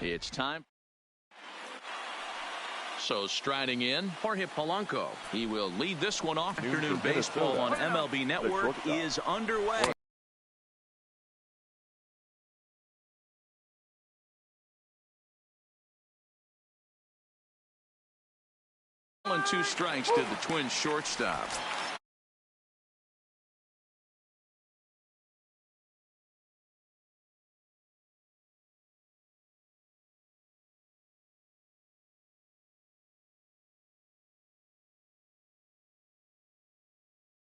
It's time. So striding in, Jorge Polanco. He will lead this one off. Afternoon baseball on MLB Network is underway. And 2 strikes to the Twins shortstop.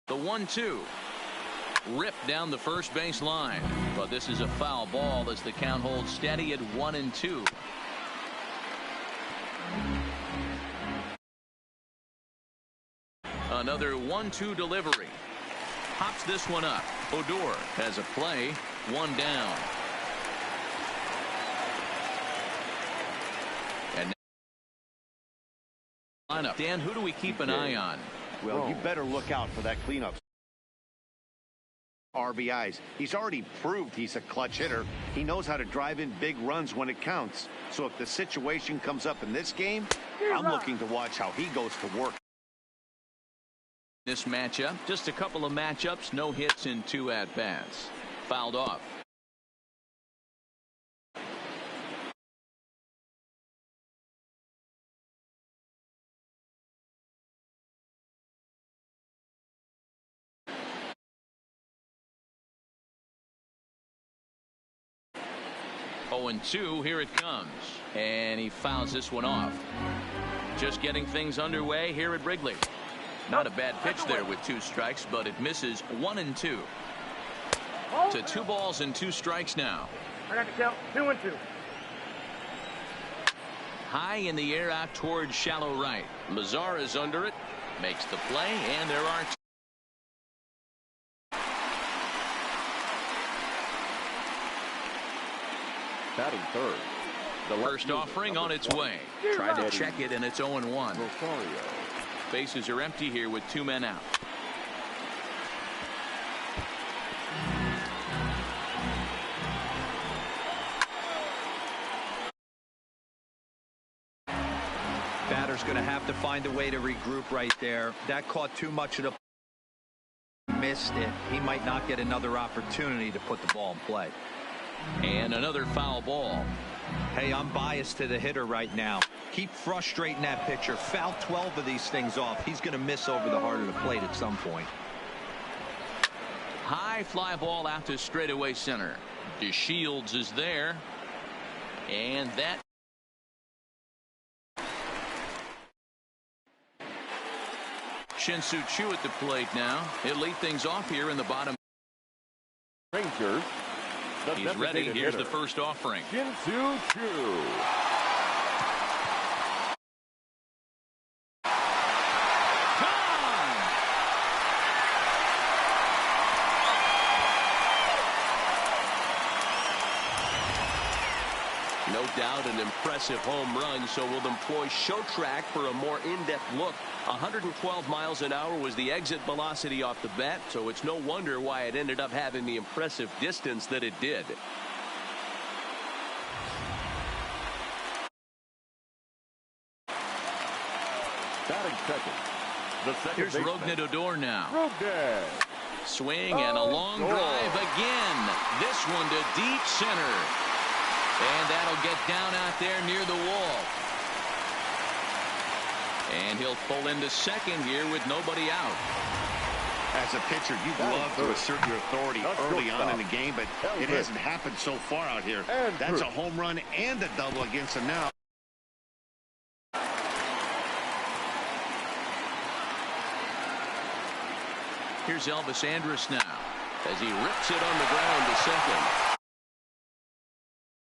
The 1-2. Ripped down the first base line. But this is a foul ball as the count holds steady at 1-2. Another 1-2 delivery. Pops this one up. Odor has a play. 1 down. And lineup. Dan, who do we keep an eye on? Well, you better look out for that cleanup. RBIs. He's already proved he's a clutch hitter. He knows how to drive in big runs when it counts. So if the situation comes up in this game, I'm looking to watch how he goes to work. This matchup, just a couple of matchups, no hits in 2 at-bats. Fouled off. Oh, and 2, here it comes. And he fouls this one off. Just getting things underway here at Wrigley. Not a bad pitch there with 2 strikes, but it misses. 1-2. To 2 balls and 2 strikes now. I got the count. 2-2. High in the air out towards shallow right. Lazar is under it. Makes the play, and there are 2. Batting third. The first offering on its way. Try to check it, and it's 0-1. Bases are empty here with 2 men out. Batter's going to have to find a way to regroup right there. That caught too much of the. Missed it. He might not get another opportunity to put the ball in play. And another foul ball. Hey, I'm biased to the hitter right now. Keep frustrating that pitcher. Foul 12 of these things off. He's going to miss over the heart of the plate at some point. High fly ball out to straightaway center. DeShields is there. And that. Shin-Soo Choo at the plate now. He'll lead things off here in the bottom. Rangers. He's ready. Here's the first offering. Shin-Soo Choo. No doubt an impressive home run, so we'll employ show track for a more in-depth look. 112 miles an hour was the exit velocity off the bat, so it's no wonder why it ended up having the impressive distance that it did. Batting second. The second Here's baseman. Rougned Odor now. Rougned. Swing and a long drive again. This one to deep center. And that'll get down out there near the wall. And he'll pull into second here with nobody out. As a pitcher, you'd love to assert your authority early on in the game, but it hasn't happened so far out here. That's a home run and a double against him now. Here's Elvis Andrus now as he rips it on the ground to second.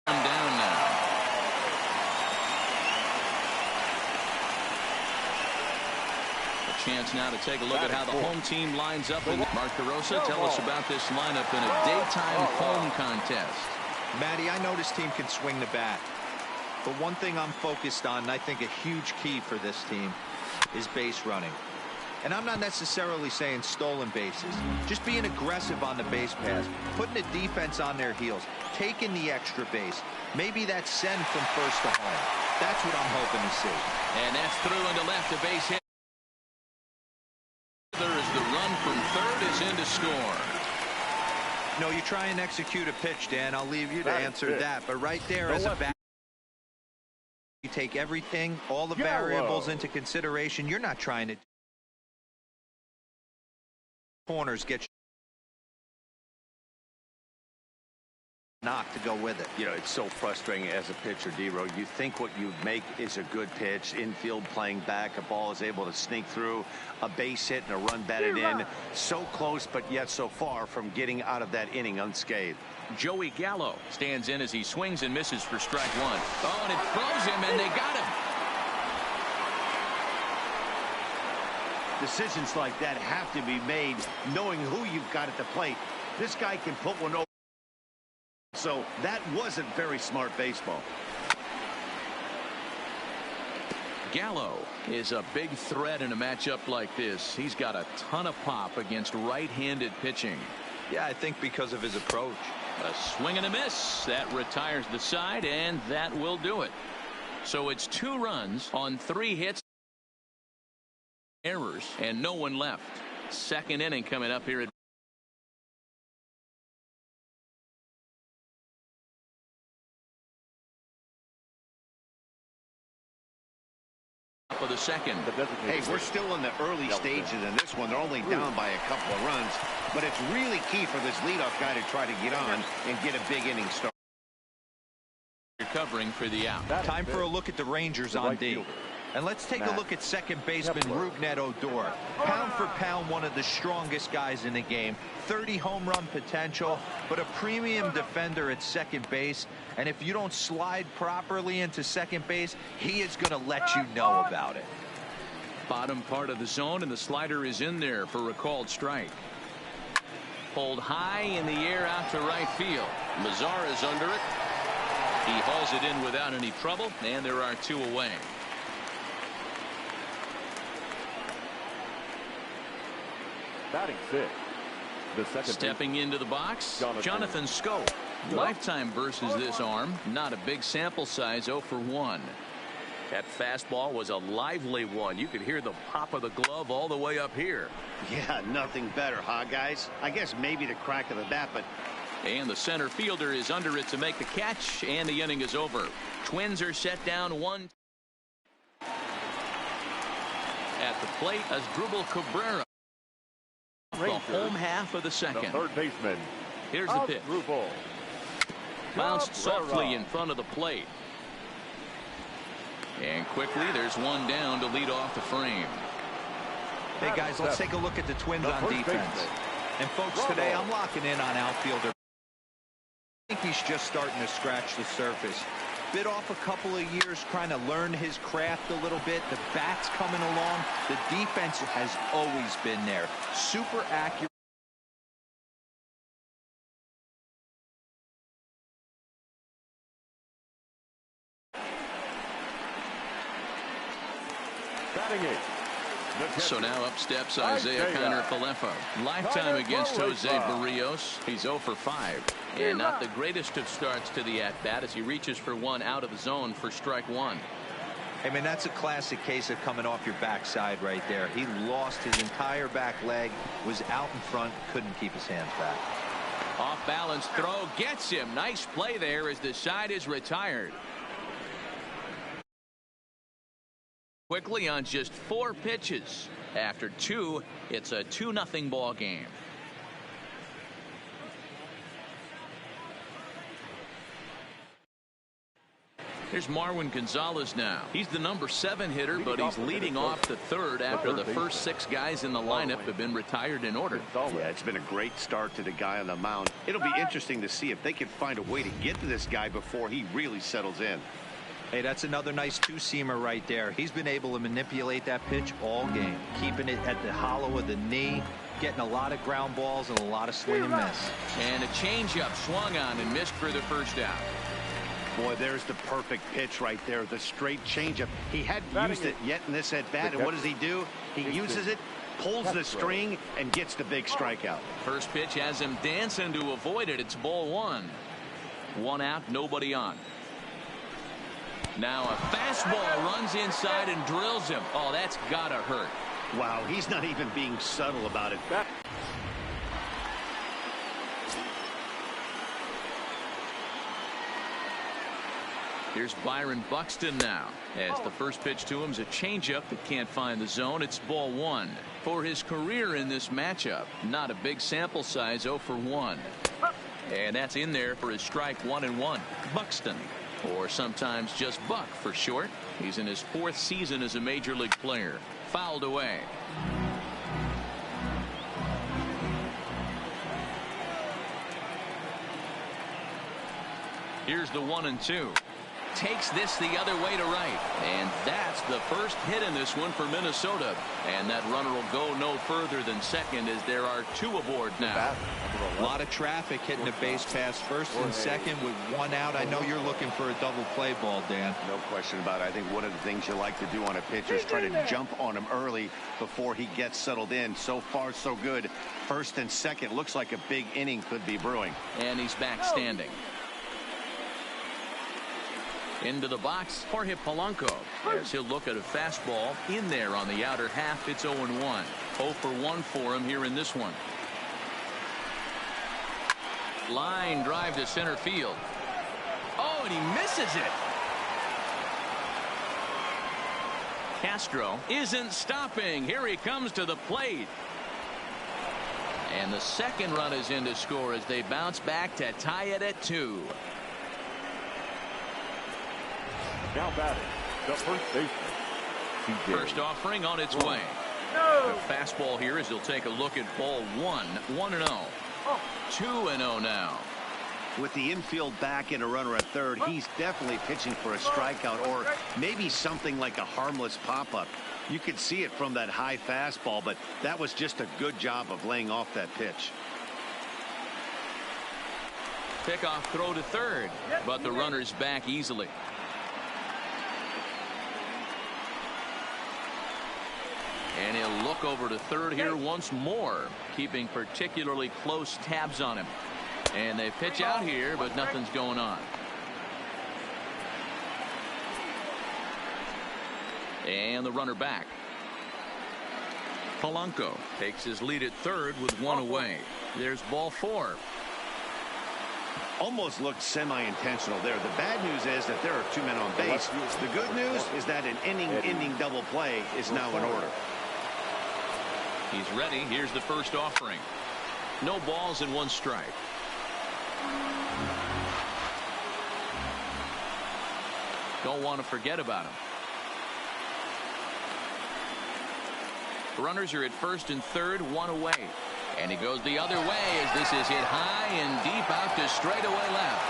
Down now. A chance now to take a look at how the home team lines up. And Mark DeRosa, tell us about this lineup in a daytime home contest. Matty, I know this team can swing the bat. But one thing I'm focused on, and I think a huge key for this team, is base running. And I'm not necessarily saying stolen bases. Just being aggressive on the base pass, putting the defense on their heels, taking the extra base. Maybe that send from first to home. That's what I'm hoping to see. And that's through into left, a base hit. There is the run from third is in to score. No, you try and execute a pitch, Dan. I'll leave you to answer that. But right there as a bat, you take everything, all the variables into consideration. You're not trying to corners get knocked to go with it. You know, it's so frustrating as a pitcher, D-Row. You think what you make is a good pitch, infield playing back, a ball is able to sneak through, a base hit and a run batted in. So close, but yet so far from getting out of that inning unscathed. Joey Gallo stands in as he swings and misses for strike one. Oh, and it throws him, and they got him. Decisions like that have to be made knowing who you've got at the plate. This guy can put one over. So that wasn't very smart baseball. Gallo is a big threat in a matchup like this. He's got a ton of pop against right-handed pitching. Yeah, I think because of his approach. A swing and a miss. That retires the side, and that will do it. So it's 2 runs on 3 hits. Errors, and no one left. Second inning coming up here at for the second. Hey, we're still in the early stages in this one. They're only down by a couple of runs, but it's really key for this leadoff guy to try to get on and get a big inning start. Recovering for the out. Time for a look at the Rangers on D. And let's take a look at second baseman Rougned Odor. Pound for pound, one of the strongest guys in the game. 30 home run potential, but a premium defender at second base. And if you don't slide properly into second base, he is going to let you know about it. Bottom part of the zone, and the slider is in there for a called strike. Pulled high in the air out to right field. Mazar is under it. He hauls it in without any trouble, and there are 2 away. Batting 6. The second stepping into the box, Jonathan Scope. Lifetime versus this arm. Not a big sample size, 0 for 1. That fastball was a lively one. You could hear the pop of the glove all the way up here. Yeah, nothing better, huh, guys? I guess maybe the crack of the bat, but. And the center fielder is under it to make the catch, and the inning is over. Twins are set down 1. At the plate, Asdrubal Cabrera. The home half of the second. The third baseman. Here's the pitch. Bounced softly in front of the plate. And quickly, there's one down to lead off the frame. Hey, guys, let's take a look at the Twins on defense. And, folks, today I'm locking in on outfielder. I think he's just starting to scratch the surface. Bit off a couple of years trying to learn his craft a little bit. The bat's coming along. The defense has always been there. Super accurate. Batting 8. So now up steps Isaiah Kiner-Falefa. Lifetime against Jose Barrios. He's 0 for 5. And not the greatest of starts to the at-bat as he reaches for one out of the zone for strike 1. I mean, that's a classic case of coming off your backside right there. He lost his entire back leg, was out in front, couldn't keep his hands back. Off balance throw gets him. Nice play there as the side is retired. Quickly on just 4 pitches. After 2, it's a 2-0 ball game. Here's Marwin Gonzalez now. He's the number 7 hitter, but he's leading off the third after the first 6 guys in the lineup have been retired in order. Yeah, it's been a great start to the guy on the mound. It'll be interesting to see if they can find a way to get to this guy before he really settles in. Hey, that's another nice 2-seamer right there. He's been able to manipulate that pitch all game, keeping it at the hollow of the knee, getting a lot of ground balls and a lot of swing and miss. And a changeup swung on and missed for the first out. Boy, there's the perfect pitch right there, the straight changeup. He hadn't used it yet in this at-bat, and what does he do? He uses it, pulls the string, and gets the big strikeout. First pitch has him dancing to avoid it. It's ball 1. One out, nobody on. Now a fastball runs inside and drills him. Oh, that's gotta hurt. Wow, he's not even being subtle about it. Here's Byron Buxton now, as the first pitch to him is a changeup that can't find the zone. It's ball one. For his career in this matchup, not a big sample size, 0 for 1. And that's in there for his strike 1-1. Buxton, or sometimes just Buck for short. He's in his 4th season as a major league player. Fouled away. Here's the 1-2. Takes this the other way to right. And that's the first hit in this one for Minnesota. And that runner will go no further than second as there are 2 aboard now. A lot of traffic hitting the base pass first and second with 1 out. I know you're looking for a double play ball, Dan. No question about it. I think one of the things you like to do on a pitcher is try to jump on him early before he gets settled in. So far, so good. First and second looks like a big inning could be brewing. And he's back standing. Into the box, Jorge Polanco, as he'll look at a fastball in there on the outer half. It's 0-1. 0 for 1 for him here in this one. Line drive to center field. Oh, and he misses it. Castro isn't stopping. Here he comes to the plate. And the second run is in to score as they bounce back to tie it at 2. Now batting, the first baseman. First offering on its way. No. The fastball here as he'll take a look at ball 1. 1-0. 2-0 now. With the infield back and a runner at third, he's definitely pitching for a strikeout or maybe something like a harmless pop-up. You could see it from that high fastball, but that was just a good job of laying off that pitch. Pickoff throw to third, but the runner's back easily. And he'll look over to third here once more, keeping particularly close tabs on him. And they pitch out here, but nothing's going on. And the runner back. Polanco takes his lead at third with 1 away. There's ball 4. Almost looked semi-intentional there. The bad news is that there are 2 men on base. The good news is that an inning-ending double play is now in order. He's ready. Here's the first offering. No balls and 1 strike. Don't want to forget about him. Runners are at first and third, 1 away. And he goes the other way as this is hit high and deep out to straightaway left.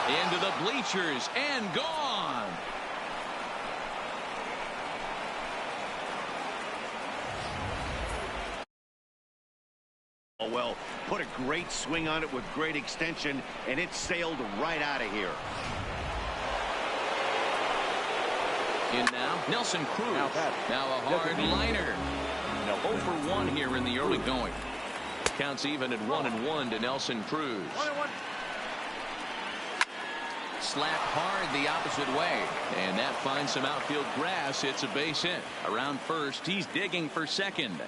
Into the bleachers and gone. Well, put a great swing on it with great extension, and it sailed right out of here. In now, Nelson Cruz. Now a hard liner. Now 0 for 1 here in the early going. Counts even at 1-1 to Nelson Cruz. Slapped hard the opposite way, and that finds some outfield grass. It's a base hit. Around first, he's digging for second.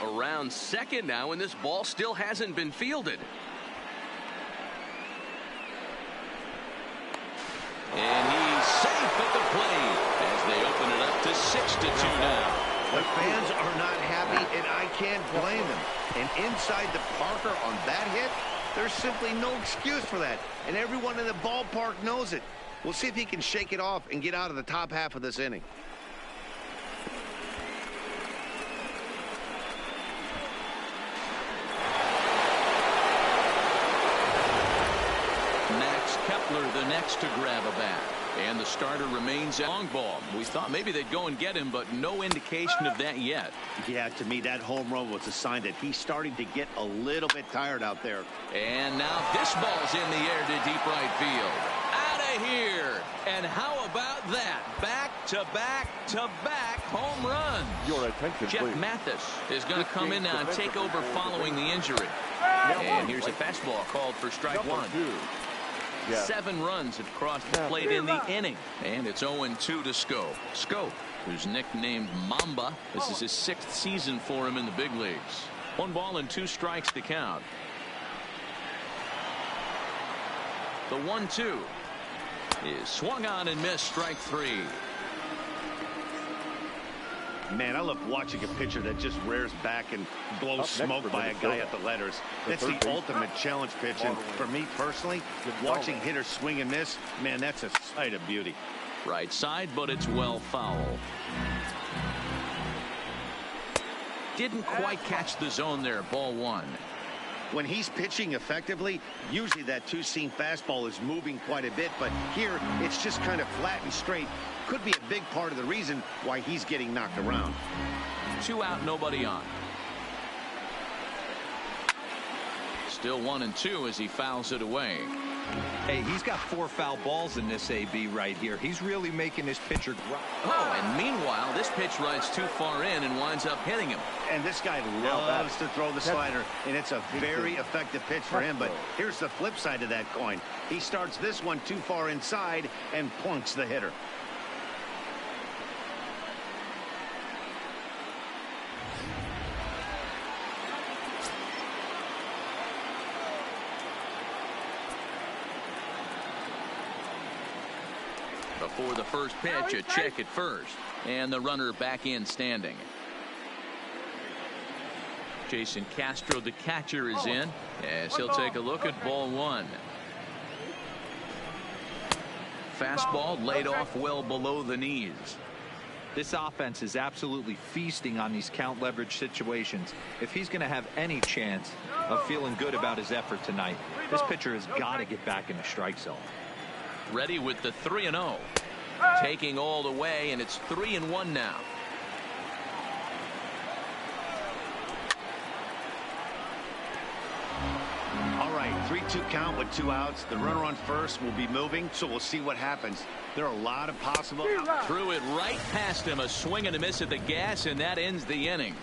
Around second now, and this ball still hasn't been fielded. And he's safe at the plate as they open it up to 6-2 now. The fans are not happy, and I can't blame them. And inside the Parker on that hit, there's simply no excuse for that. And everyone in the ballpark knows it. We'll see if he can shake it off and get out of the top half of this inning. The next to grab a bat, and the starter remains at long ball. We thought maybe they'd go and get him, but no indication of that yet. Yeah, to me that home run was a sign that he's starting to get a little bit tired out there. And now this ball's in the air to deep right field. Out of here. And how about that? Back-to-back-to-back home runs. Your attention, Jeff please. Mathis is going to come in now and take over following the injury. And here's a fastball called for strike 1. Yeah. 7 runs have crossed the plate in the inning. And it's 0-2 to Schoop. Schoop, who's nicknamed Mamba. This is his 6th season for him in the big leagues. 1 ball and 2 strikes to count. The 1-2 is swung on and missed, strike 3. Man, I love watching a pitcher that just rears back and blows smoke by a guy at the letters. That's the ultimate challenge pitch. And for me personally, watching hitters swing and miss, man, that's a sight of beauty. Right side, but it's well foul. Didn't quite catch the zone there. Ball 1. When he's pitching effectively, usually that two-seam fastball is moving quite a bit, but here it's just kind of flat and straight. Could be a big part of the reason why he's getting knocked around. 2 out, nobody on. Still 1-2 as he fouls it away. Hey, he's got 4 foul balls in this AB right here. He's really making his pitcher grind. Oh, and meanwhile, this pitch rides too far in and winds up hitting him. And this guy loves to throw the slider, and it's a very effective pitch for him. But here's the flip side of that coin. He starts this one too far inside and plunks the hitter. Before the first pitch, a check at first. And the runner back in standing. Jason Castro, the catcher, is in as he'll take a look at ball 1. Fastball laid off well below the knees. This offense is absolutely feasting on these count leverage situations. If he's going to have any chance of feeling good about his effort tonight, this pitcher has got to get back in the strike zone. Ready with the 3-0. Taking all the way, and it's 3-1 now. All right, 3-2 count with 2 outs. The runner on first will be moving, so we'll see what happens. There are a lot of possible. Threw it right past him, a swing and a miss at the gas, and that ends the inning.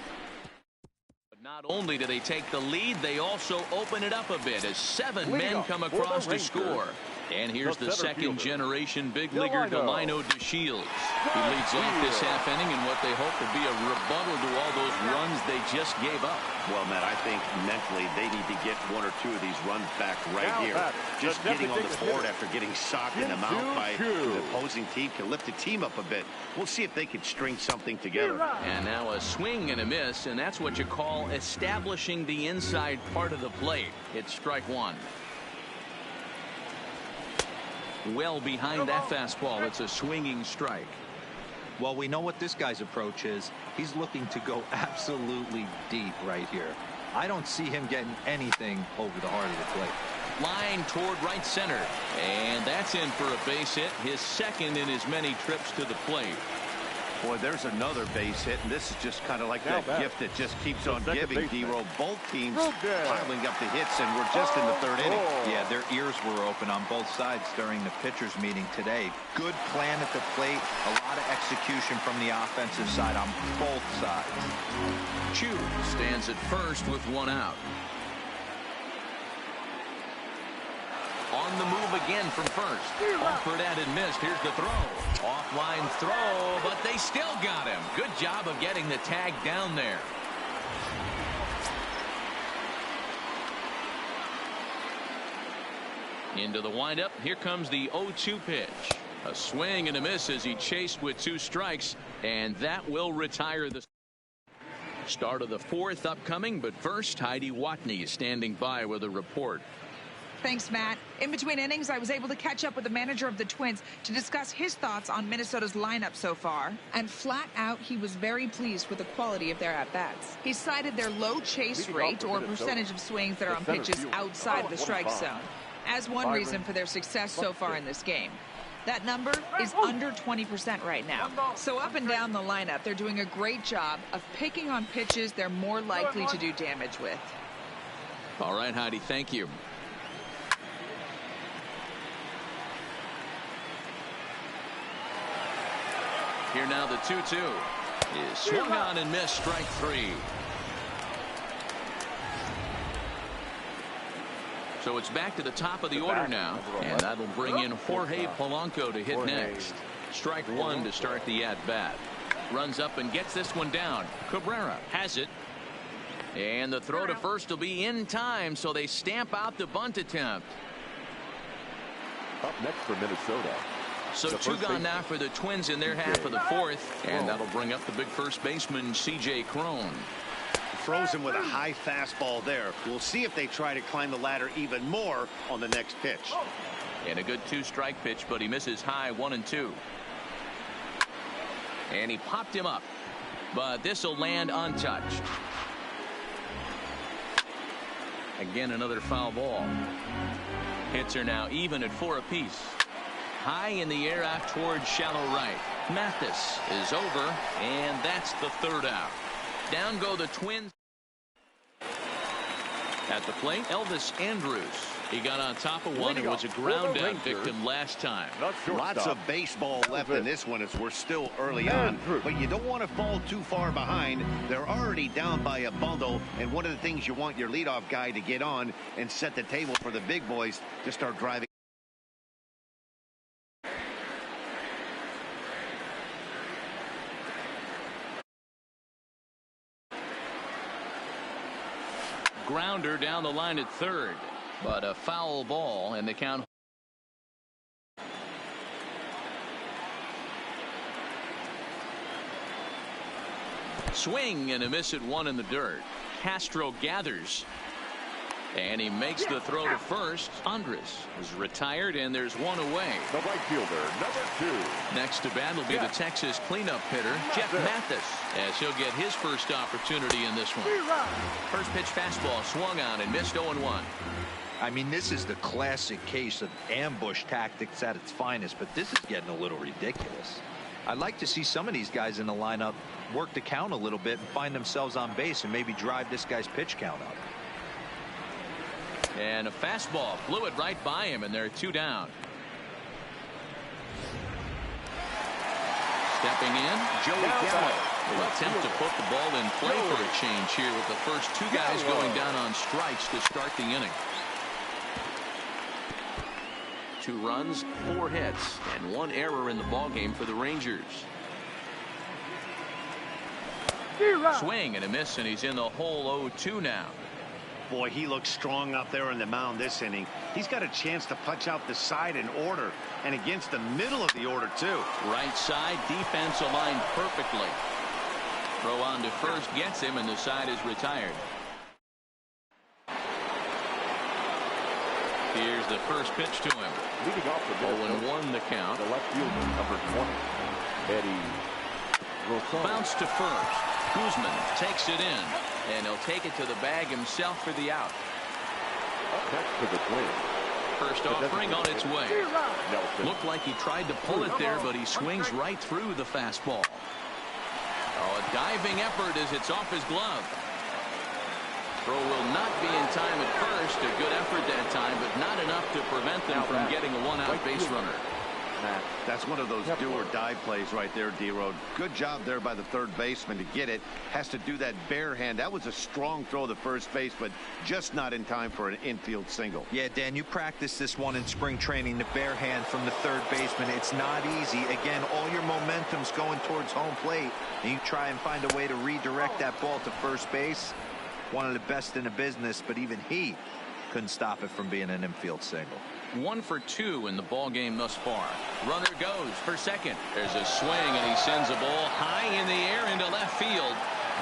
But not only do they take the lead, they also open it up a bit as 7 men come across to score. And here's the second-generation big leaguer, Delino DeShields. He leads off this half inning in what they hope will be a rebuttal to all those runs they just gave up. Well, Matt, I think mentally they need to get 1 or 2 of these runs back right here. Just getting on the board after getting socked in the mouth by the opposing team can lift the team up a bit. We'll see if they can string something together. And now a swing and a miss, and that's what you call establishing the inside part of the plate. It's strike 1. Well behind that fastball. It's a swinging strike. Well, we know what this guy's approach is. He's looking to go absolutely deep right here. I don't see him getting anything over the heart of the plate. Line toward right center. And that's in for a base hit. His second in as many trips to the plate. Boy, there's another base hit, and this is just kind of like that gift that just keeps on giving, D-Roll. Both teams piling up the hits, and we're just in the 3rd inning. Yeah, their ears were open on both sides during the pitchers' meeting today. Good plan at the plate, a lot of execution from the offensive side on both sides. Chu stands at first with 1 out. On the move again from first. Offered at and missed. Here's the throw. Offline throw, but they still got him. Good job of getting the tag down there. Into the windup. Here comes the 0-2 pitch. A swing and a miss as he chased with 2 strikes, and that will retire the start of the 4th upcoming. But first, Heidi Watney standing by with a report. Thanks, Matt. In between innings, I was able to catch up with the manager of the Twins to discuss his thoughts on Minnesota's lineup so far. And flat out, he was very pleased with the quality of their at-bats. He cited their low chase rate, or percentage of swings that are on pitches outside the strike zone, as one reason for their success so far in this game. That number is under 20% right now. So up and down the lineup, they're doing a great job of picking on pitches they're more likely to do damage with. All right, Heidi, thank you. Here now the 2-2 is swung on and missed, strike 3. So it's back to the top of the order now, and that'll bring in Jorge Polanco to hit next. Strike one to start the at-bat. Runs up and gets this one down. Cabrera has it. And the throw to first will be in time, so they stamp out the bunt attempt. Up next for Minnesota. So two gone now for the Twins in their half of the fourth, and that'll bring up the big first baseman, C.J. Cron. Throws him with a high fastball there. We'll see if they try to climb the ladder even more on the next pitch. And a good two-strike pitch, but he misses high 1-2. And he popped him up, but this will land untouched. Again, another foul ball. Hits are now even at 4 apiece. High in the air out towards shallow right. Mathis is over, and that's the third out. Down go the Twins. At the plate, Elvis Andrus. He got on top of one and was a ground out victim last time. Lots of baseball left in this one as we're still early on, but you don't want to fall too far behind. They're already down by a bundle, and one of the things you want your leadoff guy to get on and set the table for the big boys to start driving. Grounder down the line at third, but a foul ball, and the count. Swing and a miss at one in the dirt. Castro gathers, and he makes the throw to first. Andres is retired, and there's one away. The right fielder, number 2. Next to bat will be the Texas cleanup hitter, Jeff Mathis, as he'll get his first opportunity in this one. First pitch fastball swung on and missed 0-1. I mean, this is the classic case of ambush tactics at its finest, but this is getting a little ridiculous. I'd like to see some of these guys in the lineup work the count a little bit and find themselves on base and maybe drive this guy's pitch count up. And a fastball flew it right by him, and they're 2 down. Stepping in, Joey Gallo will attempt to put the ball in play for a change here with the first 2 guys going down on strikes to start the inning. 2 runs, 4 hits, and 1 error in the ballgame for the Rangers. Swing and a miss, and he's in the hole 0-2 now. Boy, he looks strong out there on the mound this inning. He's got a chance to punch out the side in order, and against the middle of the order, too. Right side, defense aligned perfectly. Throw on to first gets him, and the side is retired. Here's the first pitch to him. Leading off the 0-1 the count. The left fielder, number 20, Eddie Rosario. Bounce to first. Guzman takes it in, and he'll take it to the bag himself for the out. Up next to the Twins. First offering on its way. Looked like he tried to pull it there, but he swings right through the fastball. Oh, a diving effort as it's off his glove. Throw will not be in time at first. A good effort that time, but not enough to prevent them from getting a one-out base runner. That's one of those do-or-die plays right there, D-Road. Good job there by the third baseman to get it. Has to do that bare hand. That was a strong throw to first base, but just not in time for an infield single. Yeah, Dan, you practiced this one in spring training, the bare hand from the third baseman. It's not easy. Again, all your momentum's going towards home plate, and you try and find a way to redirect that ball to first base. One of the best in the business, but even he couldn't stop it from being an infield single. 1 for 2 in the ball game thus far. Runner goes for second. There's a swing, and he sends a ball high in the air into left field.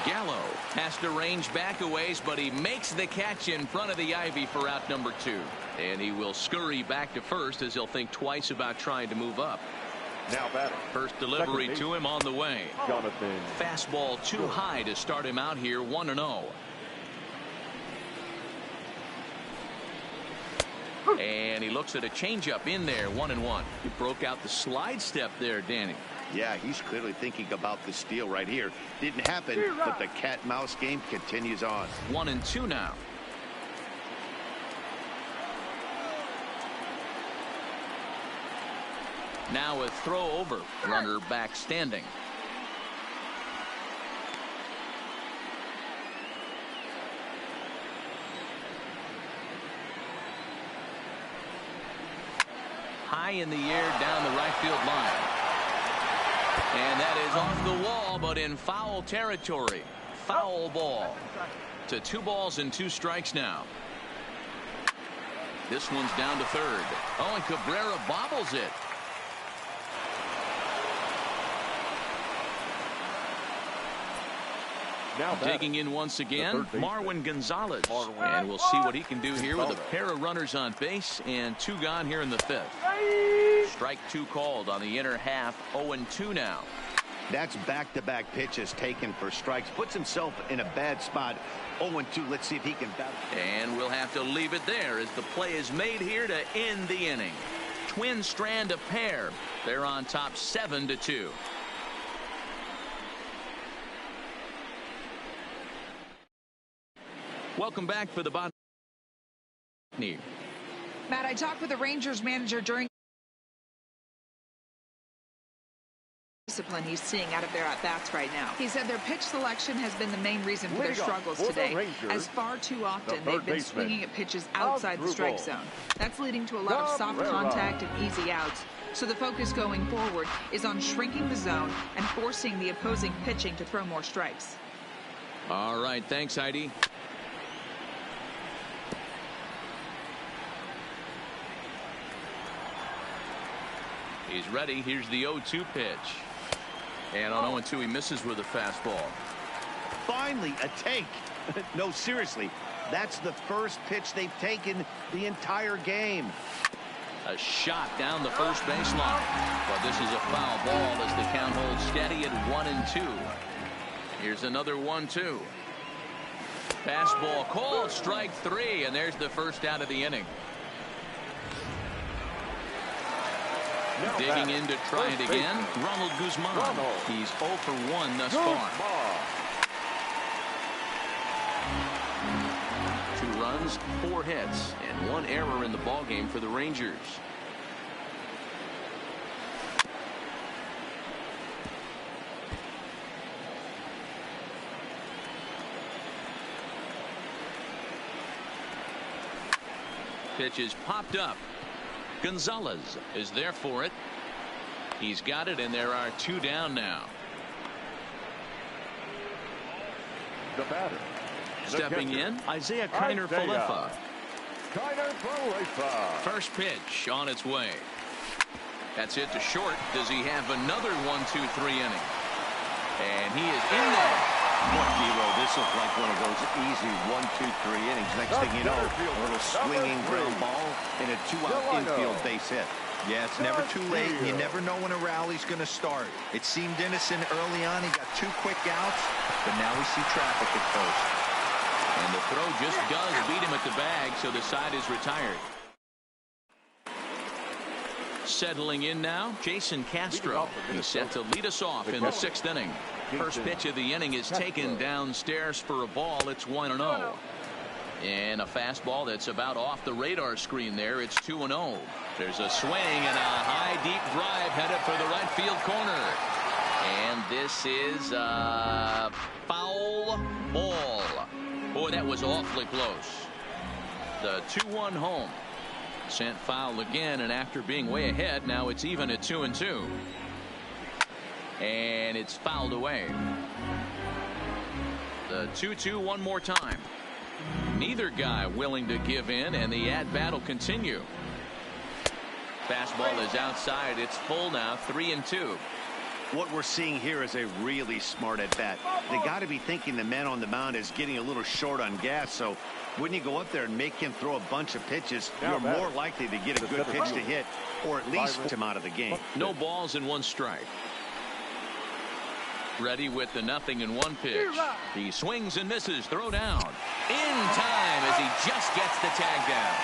Gallo has to range back a ways, but he makes the catch in front of the ivy for out number 2. And he will scurry back to first as he'll think twice about trying to move up. Now batting. First delivery to him on the way. Jonathan. Fastball too high to start him out here, 1-0. And he looks at a changeup in there, 1-1. He broke out the slide step there, Danny. Yeah, he's clearly thinking about the steal right here. Didn't happen, but the cat-mouse game continues on. 1-2 now. Now a throw over. Runner back standing. high in the air down the right field line. And that is off the wall, but in foul territory. Foul ball. To 2 balls and 2 strikes now. This one's down to third. Oh, and Cabrera bobbles it. Now digging in once again, Marwin Gonzalez. And we'll see what he can do here with a pair of runners on base and 2 gone here in the 5th. Strike 2 called on the inner half. 0-2 now. That's back-to-back pitches taken for strikes. Puts himself in a bad spot. 0-2. Let's see if he can battle. And we'll have to leave it there as the play is made here to end the inning. Twins strand a pair. They're on top 7-2. Welcome back for the bottom. Matt, I talked with the Rangers manager during discipline he's seeing out of their at-bats right now. He said their pitch selection has been the main reason for their struggles today, as far too often they've been swinging at pitches outside the strike zone. That's leading to a lot of soft contact and easy outs. So the focus going forward is on shrinking the zone and forcing the opposing pitching to throw more strikes. All right, thanks, Heidi. He's ready. Here's the 0-2 pitch. And on 0-2, he misses with a fastball. Finally, a take. No, seriously. That's the first pitch they've taken the entire game. A shot down the first baseline. But this is a foul ball as the count holds steady at 1-2. Here's another 1-2. Fastball called, strike 3, and there's the first out of the inning. Digging in to try it again, Ronald Guzman. He's 0 for 1 thus far. 2 runs, 4 hits, and 1 error in the ballgame for the Rangers. Pitch is popped up. Gonzalez is there for it. He's got it, and there are 2 down now. The batter. Stepping in, Isaiah Kiner-Falefa. First pitch on its way. That's it to short. Does he have another 1-2-3 inning? And he is in there. Boy, Dero, this looks like one of those easy 1-2-3 innings. Next thing you know, a little swinging ground ball and a 2-out infield base hit. Yeah, it's never too late. You never know when a rally's going to start. It seemed innocent early on. He got 2 quick outs, but now we see traffic at first. And the throw just does beat him at the bag, so the side is retired. Settling in now, Jason Castro. He's set to lead us off in the 6th inning. First pitch of the inning is taken downstairs for a ball. It's 1-0. And a fastball that's about off the radar screen there. It's 2-0. There's a swing and a high deep drive headed for the right field corner. And this is a foul ball. Boy, that was awfully close. The 2-1 home. Sent foul again, and after being way ahead, now it's even at 2-2. And it's fouled away. The 2-2 one more time. Neither guy willing to give in, and the at-bat will continue. Fastball is outside. It's full now, 3-2. What we're seeing here is a really smart at-bat. They got to be thinking the man on the mound is getting a little short on gas, so when you go up there and make him throw a bunch of pitches, you're more likely to get a good pitch to hit, or at least put him out of the game. No balls and 1 strike. Ready with the 0-1 pitch. He swings and misses. Throw down. In time as he just gets the tag down.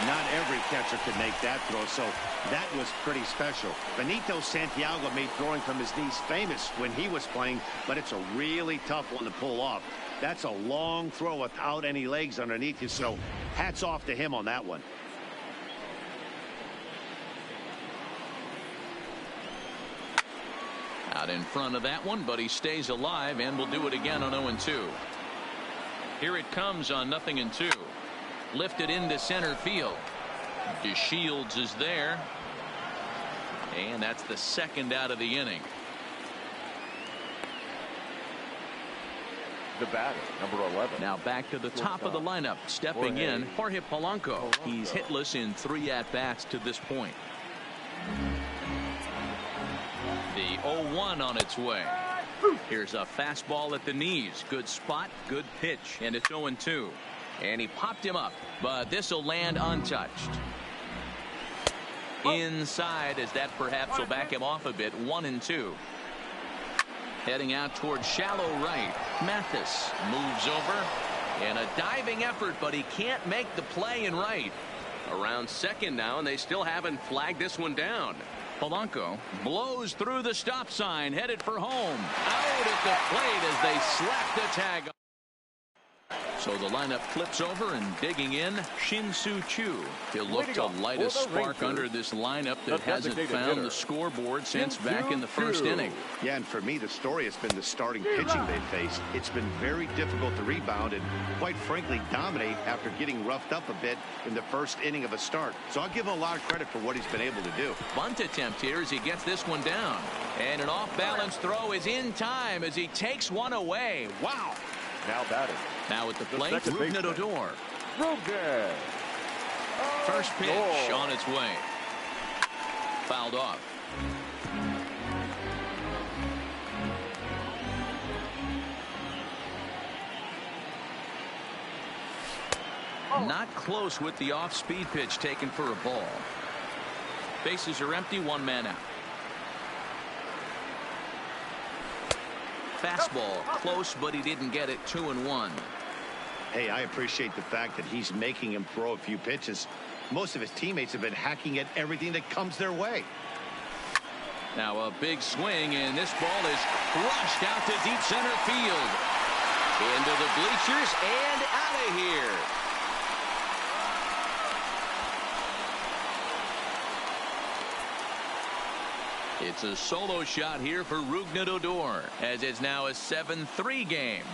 Not every catcher could make that throw, so that was pretty special. Benito Santiago made throwing from his knees famous when he was playing, but it's a really tough one to pull off. That's a long throw without any legs underneath you, so hats off to him on that one. Out in front of that one, but he stays alive and will do it again on 0-2. Here it comes on 0-2. Lifted into center field. DeShields is there. And that's the second out of the inning. The batter, number 11. Now back to the top of the lineup. Stepping in, Jorge Polanco. He's hitless in 3 at-bats to this point. The 0-1 on its way. Here's a fastball at the knees. Good spot, good pitch, and it's 0-2. And he popped him up, but this will land untouched. Inside, as that perhaps will back him off a bit. 1-2. Heading out towards shallow right. Mathis moves over, and a diving effort, but he can't make the play in right. Around second now, and they still haven't flagged this one down. Polanco blows through the stop sign, headed for home. Out at the plate as they slap the tag on. So the lineup flips over, and digging in, Shin-Soo Choo. He'll look to light a spark under this lineup that hasn't found the scoreboard since back in the first inning. Yeah, and for me, the story has been the starting pitching they faced. It's been very difficult to rebound and, quite frankly, dominate after getting roughed up a bit in the first inning of a start. So I'll give him a lot of credit for what he's been able to do. Bunt attempt here as he gets this one down. And an off-balance throw is in time as he takes one away. Wow. Now batting. Now at the plate, Rougned Odor. Rougned. First pitch on its way. Fouled off. Not close with the off-speed pitch taken for a ball. Bases are empty, 1 man out. Fastball close, but he didn't get it. 2-1. Hey, I appreciate the fact that he's making him throw a few pitches. Most of his teammates have been hacking at everything that comes their way. Now a big swing, and this ball is crushed out to deep center field. Into the bleachers and out of here. It's a solo shot here for Rougned Odor, as it's now a 7-3 game.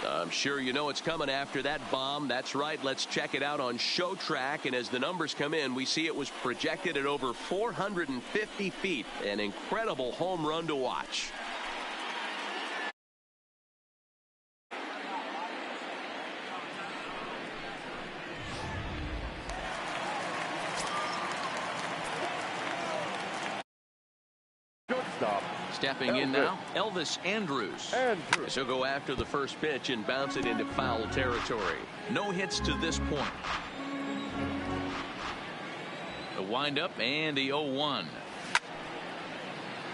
I'm sure you know it's coming after that bomb. That's right. Let's check it out on Show Track. And as the numbers come in, we see it was projected at over 450 feet. An incredible home run to watch. Stepping in now, Elvis Andrus. He'll go after the first pitch and bounce it into foul territory. No hits to this point. The windup and the 0-1.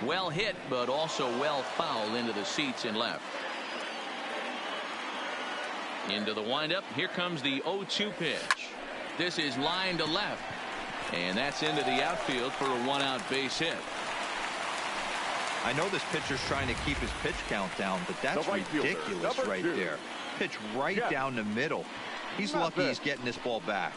Well hit, but also well fouled into the seats in left. Into the windup. Here comes the 0-2 pitch. This is line to left. And that's into the outfield for a 1-out base hit. I know this pitcher's trying to keep his pitch count down, but that's ridiculous right there. Pitch right down the middle. He's lucky he's getting this ball back.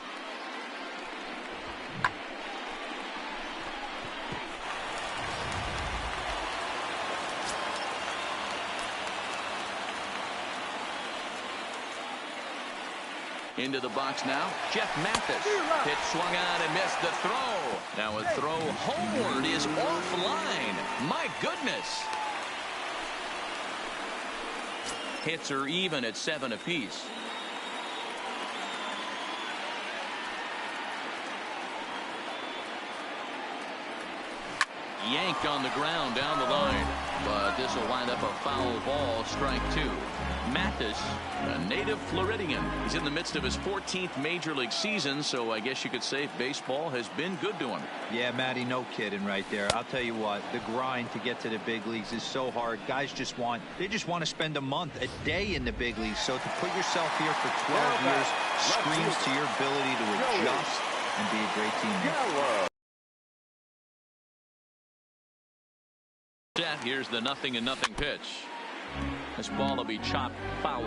Into the box now, Jeff Mathis. Pitch swung on and missed the throw. Now a throw homeward is offline. My goodness. Hits are even at 7 apiece. Yanked on the ground down the line, but this will wind up a foul ball. Strike 2. Mathis, a native Floridian. He's in the midst of his 14th major league season, so I guess you could say baseball has been good to him. Yeah, Matty, no kidding right there. I'll tell you what, the grind to get to the big leagues is so hard. Guys just want to spend a month, a day in the big leagues. So to put yourself here for 12 years screams to your ability to adjust and be a great teammate. Here's the 0-0 pitch. This ball will be chopped foul.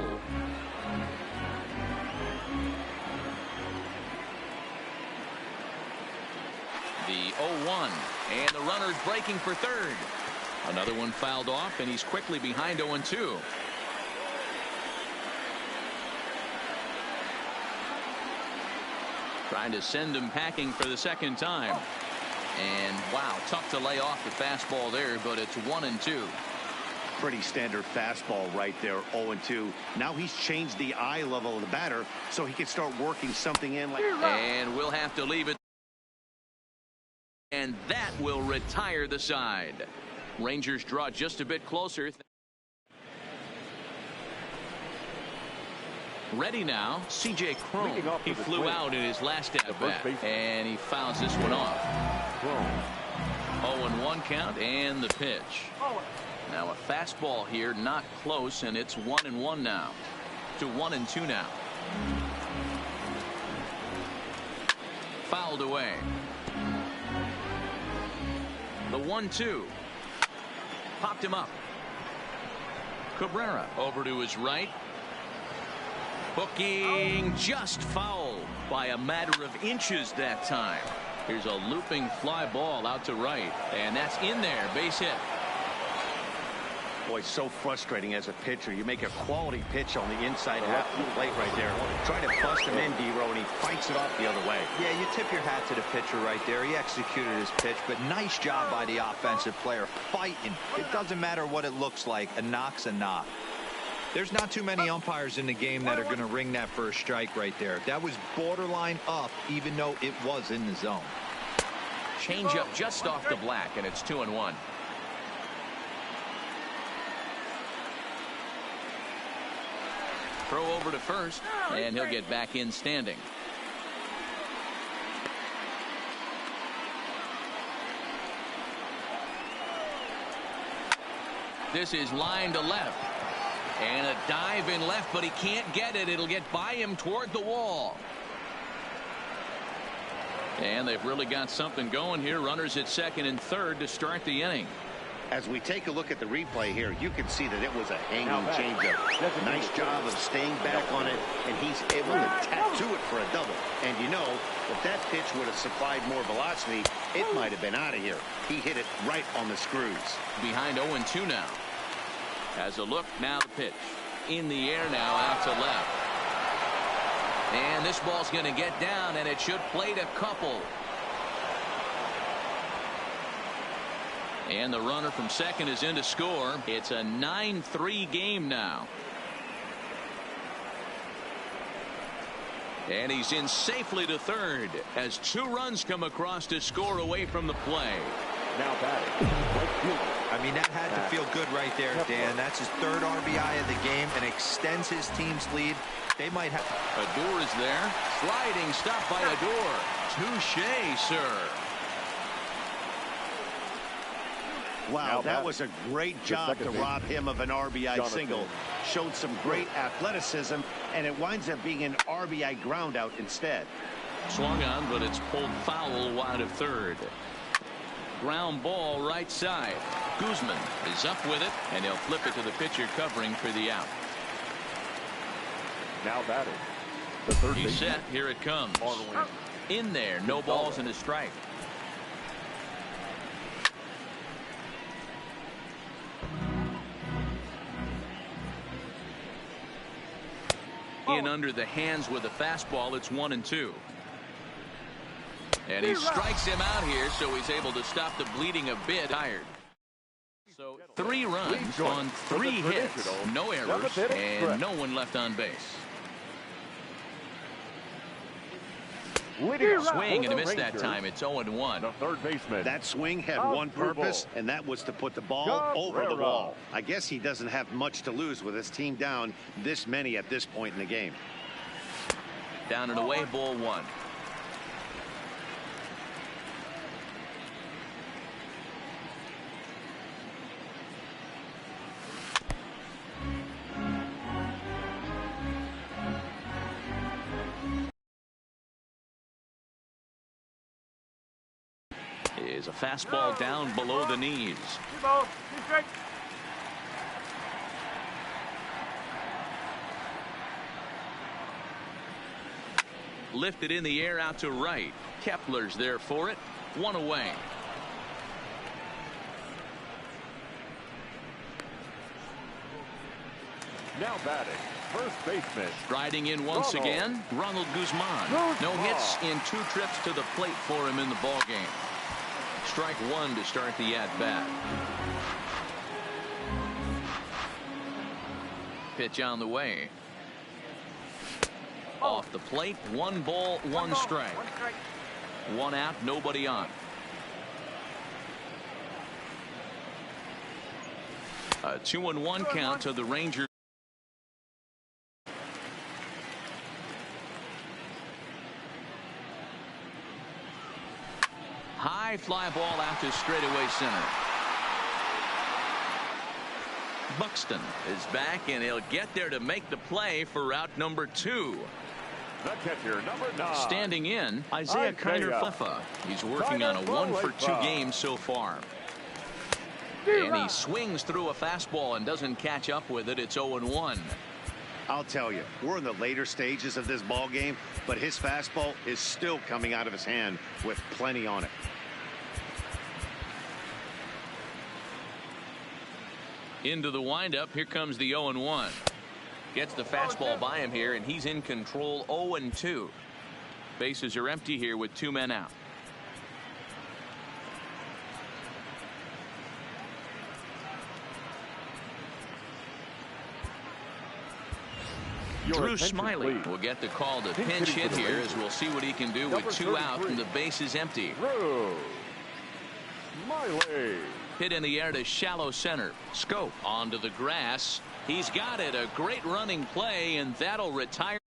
The 0-1, and the runner's breaking for third. Another one fouled off, and he's quickly behind 0-2. Trying to send him packing for the second time. And wow, tough to lay off the fastball there, but it's 1-2. Pretty standard fastball right there, 0-2. Now he's changed the eye level of the batter so he can start working something in. And we'll have to leave it. And that will retire the side. Rangers draw just a bit closer. Ready now, C.J. Cron. He flew out in his last at-bat, and he fouls this one off. 0-1 count, and the pitch. Now a fastball here, not close, and it's 1-1 now. To 1-2 now. Fouled away. The 1-2. Popped him up. Cabrera over to his right. Hooking, just fouled by a matter of inches that time. Here's a looping fly ball out to right, and that's in there, base hit. Boy, so frustrating as a pitcher. You make a quality pitch on the inside half of the plate right there. Try to bust him in, D-Row, and he fights it off the other way. Yeah, you tip your hat to the pitcher right there. He executed his pitch, but nice job by the offensive player fighting. It doesn't matter what it looks like. A knock's a knock. There's not too many umpires in the game that are going to ring that for a strike right there. That was borderline up, even though it was in the zone. Change up just off the black, and it's 2-1. Throw over to first, and he'll get back in standing. This is line to left. And a dive in left, but he can't get it. It'll get by him toward the wall. And they've really got something going here. Runners at second and third to start the inning. As we take a look at the replay here, you can see that it was a hanging changeup. Nice job of staying back on it, and he's able to tattoo it for a double. And you know, if that pitch would have supplied more velocity, it might have been out of here. He hit it right on the screws. Behind 0-2 now. As a look, now the pitch. In the air now, out to left. And this ball's going to get down, and it should plate a couple. And the runner from second is in to score. It's a 9-3 game now. And he's in safely to third as 2 runs come across to score away from the play. Now batting. I mean, that had to feel good right there, Dan. That's his 3rd RBI of the game and extends his team's lead. They might have. Adore is there. Sliding stop by Adore. Touche, sir. Wow, that was a great job to rob him of an RBI single. Showed some great athleticism, and it winds up being an RBI ground out instead. Swung on, but it's pulled foul wide of third. Ground ball right side. Guzman is up with it, and he'll flip it to the pitcher covering for the out. Now batting. The third He's set. Here it comes. In there. No balls and a strike. In under the hands with a fastball. It's 1-2. And he strikes him out here, so he's able to stop the bleeding a bit. Tired. So 3 runs on 3 hits, no errors, and no one left on base. Swing and a miss that time. It's 0-1. The third baseman. That swing had one purpose, and that was to put the ball over the wall. I guess he doesn't have much to lose with his team down this many at this point in the game. Down and away, ball 1. Is a fastball down below the knees. Lifted in the air out to right. Kepler's there for it. 1 away. Now batting, first baseman. Riding in once again, Ronald Guzman. No hits in 2 trips to the plate for him in the ball game. Strike 1 to start the at-bat. Pitch on the way. Off the plate, 1 ball, 1 strike. 1 out, nobody on. A 2-1 count to the Rangers. High fly ball out to straightaway center. Buxton is back, and he'll get there to make the play for route number 2. The catcher, number 9. Standing in, Isaiah Kiner-Flefa. He's working on a 1-for-2 game so far. And he swings through a fastball and doesn't catch up with it. It's 0-1. I'll tell you, we're in the later stages of this ball game, but his fastball is still coming out of his hand with plenty on it. Into the windup. Here comes the 0-1. Gets the fastball by him here, and he's in control. 0-2. Bases are empty here with 2 men out. Drew Smiley will get the call to pinch hit here, as we'll see what he can do with 2 out and the base is empty. Drew Smiley. Hit in the air to shallow center. Scope onto the grass. He's got it. A great running play, and that'll retire.